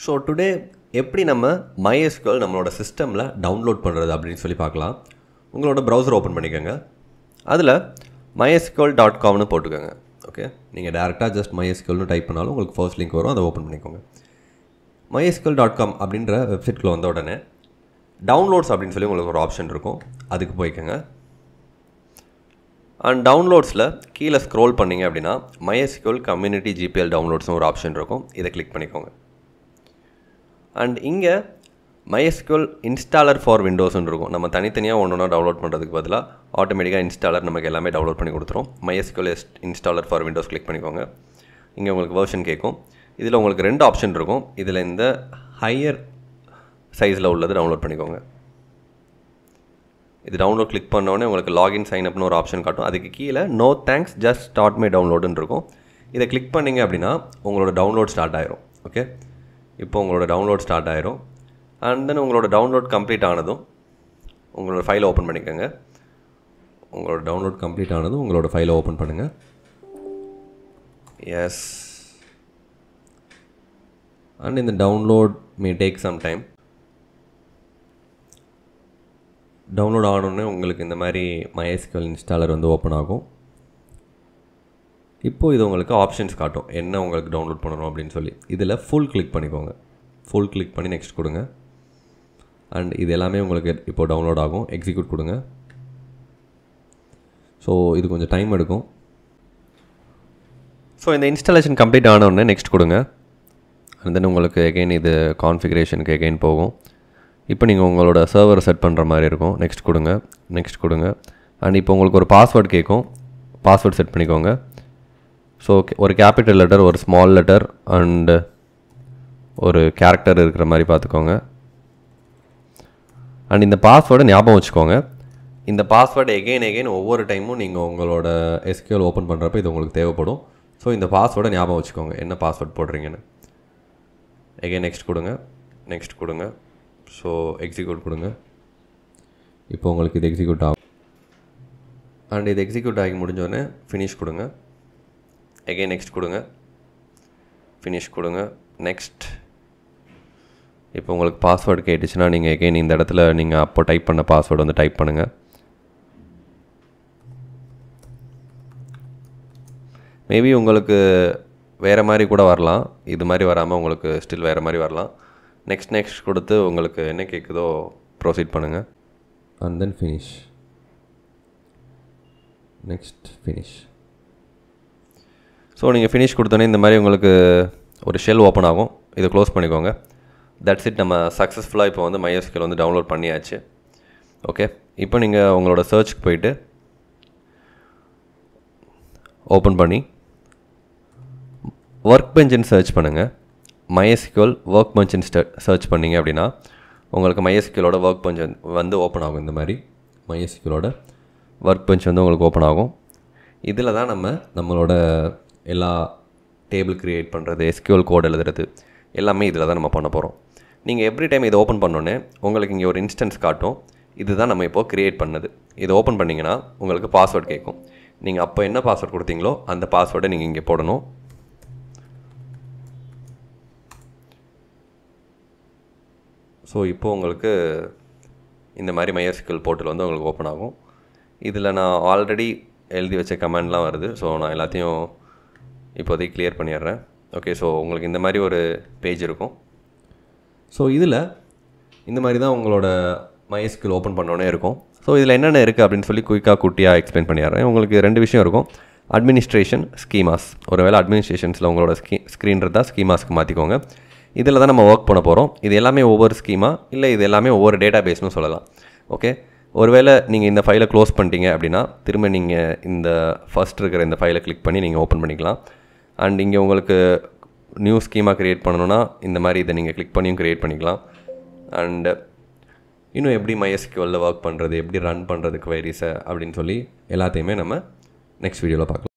So today எப்படி நம்ம MySQL நம்மளோட சிஸ்டமில் டவுன்லோட் பண்ணுறது அப்படின்னு சொல்லி பார்க்கலாம். உங்களோட ப்ரௌசர் ஓப்பன் பண்ணிக்கோங்க. அதில் mysql.comனு போட்டுக்கோங்க. ஓகே, நீங்கள் டேரெக்டாக ஜஸ்ட் MySQLனு டைப் பண்ணாலும் உங்களுக்கு ஃபர்ஸ்ட் லிங்க் வரும், அதை ஓப்பன் பண்ணிக்கோங்க. mysql.com அப்படின்ற வெப்சைட்டில் வந்த உடனே டவுன்லோட்ஸ் அப்படின்னு சொல்லி உங்களுக்கு ஒரு ஆப்ஷன் இருக்கும், அதுக்கு போய்க்கோங்க. அண்ட் டவுன்லோட்ஸில் கீழே ஸ்க்ரோல் பண்ணிங்க அப்படின்னா MySQL கம்யூனிட்டி GPL டவுன்லோட்ஸ்னு ஒரு ஆப்ஷன் இருக்கும், இதை கிளிக் பண்ணிக்கோங்க. அண்ட் இங்கே MySQL இன்ஸ்டாலர் ஃபார் விண்டோஸ்ன்னு இருக்கும். நம்ம தனித்தனியாக ஒன்று டவுன்லோட் பண்ணுறதுக்கு பதிலாக ஆட்டோமேட்டிக்காக இன்ஸ்டாலர் நமக்கு எல்லாமே டவுன்லோட் பண்ணி கொடுத்துரும். MySQL installer for Windows click பண்ணிக்கோங்க. இங்கே உங்களுக்கு வெர்ஷன் கேட்கும். இதில் உங்களுக்கு 2 ஆப்ஷன் இருக்கும். இதில் இந்த ஹையர் சைஸில் உள்ளது டவுன்லோட் பண்ணிக்கோங்க. இது டவுன்லோட் கிளிக் பண்ணோடனே உங்களுக்கு லாகின் சைன் அப்னு ஒரு ஆப்ஷன் காட்டும். அதுக்கு கீழே no thanks just start my டவுன்லோடுன்னு இருக்கும். இதை கிளிக் பண்ணிங்க அப்படின்னா உங்களோட டவுன்லோட் ஸ்டார்ட் ஆயிரும். ஓகே, இப்போ உங்களோட டவுன்லோட் ஸ்டார்ட் ஆயிரும். அண்ட் தென் உங்களோட டவுன்லோட் கம்ப்ளீட் ஆனதும் உங்களோட ஃபைலை ஓப்பன் பண்ணிக்கோங்க. உங்களோட டவுன்லோட் கம்ப்ளீட் ஆனதும் உங்களோட ஃபைலை ஓப்பன் பண்ணுங்கள். எஸ், அண்ட் இந்த download may take some time. Download ஆனோடனே உங்களுக்கு இந்த மாதிரி MySQL இன்ஸ்டாலர் வந்து ஓப்பன் ஆகும். இப்போது இது உங்களுக்கு ஆப்ஷன்ஸ் காட்டும், என்ன உங்களுக்கு டவுன்லோட் பண்ணணும் அப்படின்னு சொல்லி. இதில் ஃபுல் கிளிக் பண்ணிக்கோங்க. ஃபுல் கிளிக் பண்ணி நெக்ஸ்ட் கொடுங்க. அண்ட் இது எல்லாமே உங்களுக்கு இப்போது டவுன்லோட் ஆகும். எக்ஸிக்யூட் கொடுங்க. ஸோ இது கொஞ்சம் டைம் எடுக்கும். ஸோ இந்த இன்ஸ்டாலேஷன் கம்ப்ளீட் ஆனோடனே நெக்ஸ்ட் கொடுங்க. அண்ட் தென் உங்களுக்கு எகெயின் இது கான்ஃபிகரேஷனுக்கு எகெயின் போகும். இப்போ நீங்கள் உங்களோட சர்வர் செட் பண்ணுற மாதிரி இருக்கும். நெக்ஸ்ட் கொடுங்க, நெக்ஸ்ட் கொடுங்க. அண்ட் இப்போ உங்களுக்கு ஒரு பாஸ்வேர்ட் கேட்கும், பாஸ்வேர்ட் செட் பண்ணிக்கோங்க. ஸோ ஒரு கேபிட்டல் லெட்டர், ஒரு ஸ்மால் லெட்டர் அண்டு ஒரு கேரக்டர் இருக்கிற மாதிரி பார்த்துக்கோங்க. அண்ட் இந்த பாஸ்வேர்டை ஞாபகம் வச்சுக்கோங்க. இந்த பாஸ்வேர்டு எகெயின் ஒவ்வொரு டைமும் நீங்கள் உங்களோட SQL ஓப்பன் பண்ணுறப்ப இது உங்களுக்கு தேவைப்படும். ஸோ இந்த பாஸ்வேர்டை ஞாபகம் வச்சுக்கோங்க, என்ன பாஸ்வேர்ட் போடுறீங்கன்னு. எகெயின் நெக்ஸ்ட் கொடுங்க, நெக்ஸ்ட் கொடுங்க. ஸோ எக்ஸிக்யூட் கொடுங்க. இப்போ உங்களுக்கு இது எக்ஸிக்யூட் ஆகும். அண்ட் இது எக்ஸிக்யூட் ஆகி முடிஞ்சோடனே ஃபினிஷ் கொடுங்க. எகெயின் நெக்ஸ்ட் கொடுங்க, ஃபினிஷ் கொடுங்க, நெக்ஸ்ட். இப்போ உங்களுக்கு பாஸ்வேர்டு கேட்டுச்சுன்னா நீங்கள் எகெயின் இந்த இடத்துல நீங்கள் அப்போ டைப் பண்ண பாஸ்வேர்டு வந்து டைப் பண்ணுங்கள். மேபி உங்களுக்கு வேறு மாதிரி கூட வரலாம், இது மாதிரி வராமல் உங்களுக்கு ஸ்டில் வேறு மாதிரி வரலாம். நெக்ஸ்ட் கொடுத்து உங்களுக்கு என்ன கேட்குதோ ப்ரொசீட் பண்ணுங்கள். And then finish, next finish. So நீங்கள் ஃபினிஷ் கொடுத்தோன்னே இந்த மாதிரி உங்களுக்கு ஒரு ஷெல் ஓப்பன் ஆகும். இதை க்ளோஸ் பண்ணிக்கோங்க. தட்ஸ் இட், நம்ம சக்ஸஸ்ஃபுல்லாக இப்போ வந்து MySQL வந்து டவுன்லோட் பண்ணியாச்சு. ஓகே, இப்போ நீங்கள் உங்களோட சர்ச்சுக்கு போயிட்டு ஓப்பன் பண்ணி ஒர்க் பெஞ்சுன்னு சர்ச் பண்ணுங்கள். MySQL ஒர்க் பெஞ்சுன்னு சர்ச் பண்ணிங்க அப்படின்னா உங்களுக்கு MySQLோட ஒர்க் பெஞ்ச் வந்து ஓப்பன் ஆகும். இந்த மாதிரி MySQLோட ஒர்க் பெஞ்ச் வந்து உங்களுக்கு ஓப்பன் ஆகும். இதில் தான் நம்மளோட எல்லா டேபிள் க்ரியேட் பண்ணுறது, SQL கோட் எழுதுறது எல்லாமே இதில் தான் நம்ம பண்ண போகிறோம். நீங்கள் எவ்ரி டைம் இதை ஓப்பன் பண்ணோன்னே உங்களுக்கு இங்கே ஒரு இன்ஸ்டன்ஸ் காட்டும். இதுதான் நம்ம இப்போது க்ரியேட் பண்ணது. இதை ஓப்பன் பண்ணிங்கன்னா உங்களுக்கு பாஸ்வேர்ட் கேட்கும். நீங்கள் அப்போ என்ன பாஸ்வேர்ட் கொடுத்தீங்களோ அந்த பாஸ்வேர்டை நீங்கள் இங்கே போடணும். ஸோ இப்போது உங்களுக்கு இந்த மாதிரி MySQL போர்ட்டல் வந்து உங்களுக்கு ஓப்பன் ஆகும். இதில் நான் ஆல்ரெடி எழுதி வச்ச கமெண்ட்லாம் வருது. ஸோ நான் எல்லாத்தையும் இப்போதைக்கு கிளியர் பண்ணிடுறேன். ஓகே, ஸோ உங்களுக்கு இந்த மாதிரி ஒரு பேஜ் இருக்கும். ஸோ இதில் இந்த மாதிரி தான் உங்களோட MySQL ஓப்பன் பண்ணோன்னே இருக்கும். ஸோ இதில் என்னென்ன இருக்குது அப்படின்னு சொல்லி குட்டியாக எக்ஸ்பிளைன் பண்ணிடுறேன். உங்களுக்கு 2 விஷயம் இருக்கும், அட்மினிஸ்ட்ரேஷன், ஸ்கீமாஸ். ஒருவேளை அட்மினிஸ்ட்ரேஷன்ஸில் உங்களோட ஸ்க்ரீன் இருந்தால் ஸ்கீமாஸ்க்கு மாற்றிக்கோங்க. இதில் தான் நம்ம ஒர்க் பண்ண போகிறோம். இது எல்லாமே ஒவ்வொரு ஸ்கீமா, இல்லை இது எல்லாமே ஒவ்வொரு டேட்டா பேஸ்னு சொல்லலாம். ஓகே, ஒருவேளை நீங்கள் இந்த ஃபைலை க்ளோஸ் பண்ணிட்டீங்க அப்படின்னா திரும்ப நீங்கள் இந்த ஃபர்ஸ்ட் இருக்கிற இந்த ஃபைலை கிளிக் பண்ணி நீங்கள் ஓப்பன் பண்ணிக்கலாம். அண்ட் இங்கே உங்களுக்கு நியூ ஸ்கீமா க்ரியேட் பண்ணணுன்னா இந்த மாதிரி இதை நீங்கள் கிளிக் பண்ணியும் க்ரியேட் பண்ணிக்கலாம். அண்ட் இன்னும் எப்படி MySQLல ஒர்க் பண்ணுறது, எப்படி ரன் பண்ணுறது குவெரிஸை அப்படின்னு சொல்லி எல்லாத்தையுமே நம்ம நெக்ஸ்ட் வீடியோவில் பார்க்கலாம்.